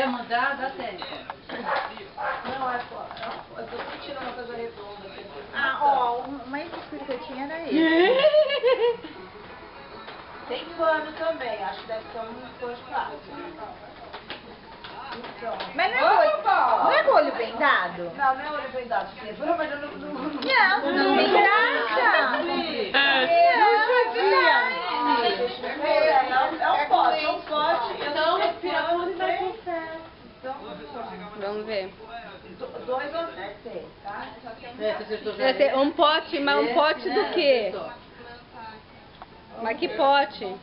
quiser mandar, dá tempo. Não, eu tô sentindo uma coisa redonda aqui. Ah, ó, o mais escuro que eu tinha era esse. Tem pano também, acho que deve ser um pano de plástico. Então. Mas não é olho vendado? Não, não é olho vendado, filha. Mas eu não... Não tem graça. É um pote, é um pote. Então, Vamos ver. dois eu acertei, tá? Deve ser um pote, mas um pote do quê? Mas que pote?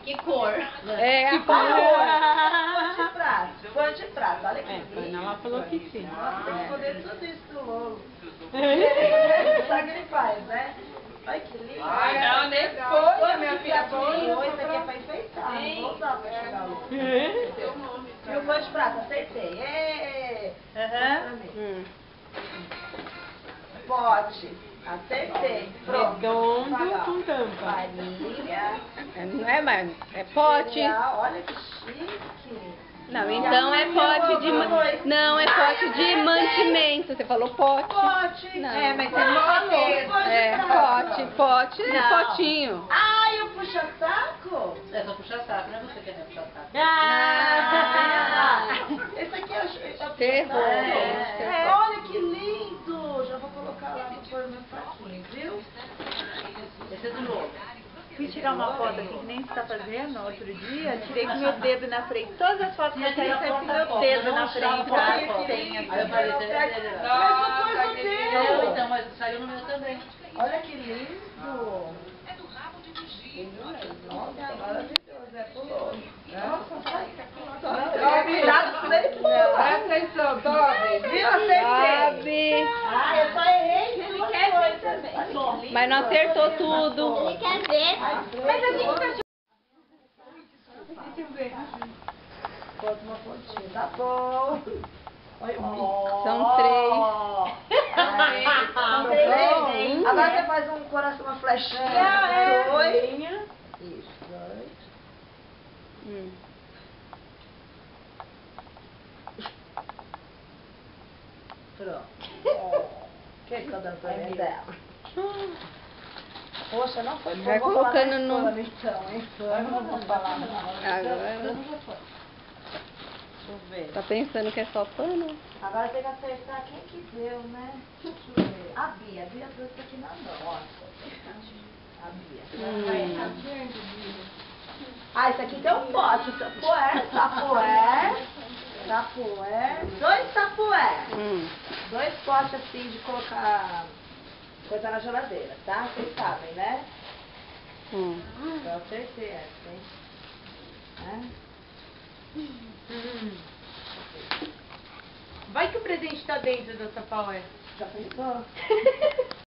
Que cor? É, a Pano cor. de prato. Pano de prato, olha aqui. Ela falou que sim. Nossa, tem que poder tudo isso do logo. Sabe o que ele faz, né? Olha que lindo. Ai, não, nem foi, minha filha. Isso aqui é pra enfeitar, não vou usar pra chegar a luz. E o pano de prato, acertei. Pote, acertei. Pronto. Redondo com tampa. Farinha. Não é, mas é pote. Cereal, olha que chique. Não, então é pote de... Não, é pote de mantimento. Você falou pote. Pote. Não. É, mas você não falou. É, pote, é Não. potinho. Ai, o puxa-saco? É só puxar saco, não é você que quer puxar saco. Esse aqui é o Terror. olha que lindo. Já vou colocar lá no forno fraquinho, viu? Esse é do lobo. Fui tirar uma foto aqui que nem você tá fazendo outro dia, tirei com meu dedo na frente. Todas as fotos que eu saí, sai com meu dedo na frente. Ah, tem Aí eu assim. falei, você é dele. Nossa, Então, mas saiu no meu também. olha que lindo. Nossa, maravilhoso. É pulou. Nossa, cuidado com ele pula. Presta atenção, Toby. Viu? Acertei. Sabe? Ah, eu só errei duas coisas. Mas não acertou tudo. Ele quer ver. Mas a gente tá... Bota uma pontinha, tá bom. Olha, São São três. Agora você faz um coração, uma flechinha. Dois. Isso, dois. Pronto. O que eu dando pra mim dela? Poxa, não foi bom. Vai Vou falar colocando mais no- pano, então, hein? Pano, não vou falar não. Agora, Deixa eu ver. tá pensando que é só pano? Agora tem que acertar quem que deu, né? Deixa eu ver. A Bia trouxe isso aqui na mão, ó. A Bia. Ah, isso aqui tem um pote. Tapué. Dois tapué. Dois potes assim de colocar coisa na geladeira, tá? Vocês sabem, né? Eu acertei essa, hein? Vai que o presente tá dentro da Tupperware. Já pensou?